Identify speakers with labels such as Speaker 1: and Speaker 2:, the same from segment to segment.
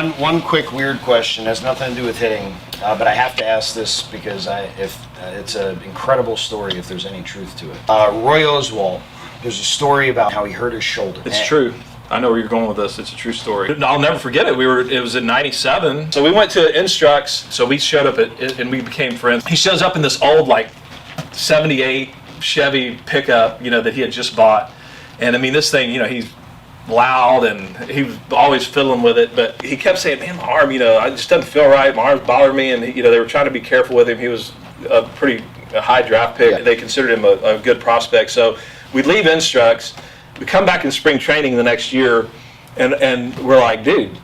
Speaker 1: One quick weird question has nothing to do with hitting, but I have to ask this because it's an incredible story if there's any truth to it. Roy Oswalt, there's a story about how he hurt his shoulder.
Speaker 2: It's true. I know where you're going with this. It's a true story. I'll never forget it. It was in '97. So we went to Instructs. So we showed up and we became friends. He shows up in this old '78 Chevy pickup, that he had just bought. And I mean, this thing, he's loud and he was always fiddling with it, but he kept saying, man, my arm, I just doesn't feel right. My arm's bothering me. And they were trying to be careful with him. He was a pretty high draft pick. Yeah. They considered him a good prospect. So we leave Instructs. We come back in spring training the next year, and we're like, dude,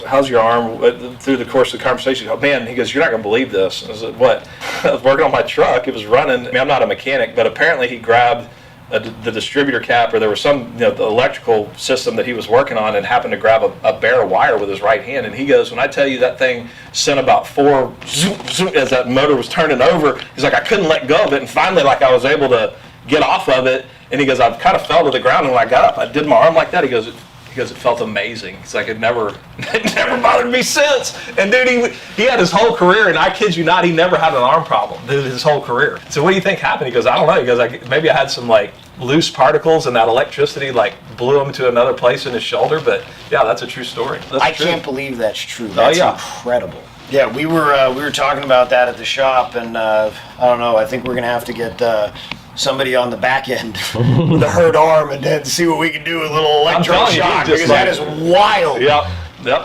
Speaker 2: how's your arm? Through the course of the conversation, oh man, he goes, you're not going to believe this. I said, what? I was working on my truck. It was running. I mean, I'm not a mechanic, but apparently he grabbed the distributor cap, or there was some the electrical system that he was working on, and happened to grab a bare wire with his right hand. And he goes, when I tell you that thing sent about 4 zoom, zoom, as that motor was turning over, he's like, I couldn't let go of it, and finally I was able to get off of it. And he goes, I kind of fell to the ground, and when I got up, I did my arm like that. He goes, it felt amazing. It's like it never bothered me since. And dude, he had his whole career, and I kid you not, he never had an arm problem his whole career. So what do you think happened? He goes, I don't know. He goes, maybe I had some loose particles, and that electricity blew him to another place in his shoulder. But yeah, that's a true story. I
Speaker 1: can't believe that's true. That's incredible. Yeah, we were talking about that at the shop, and I don't know. I think we're gonna have to get somebody on the back end with a hurt arm and then see what we can do with a little electroshock, because that is wild.
Speaker 2: Yeah.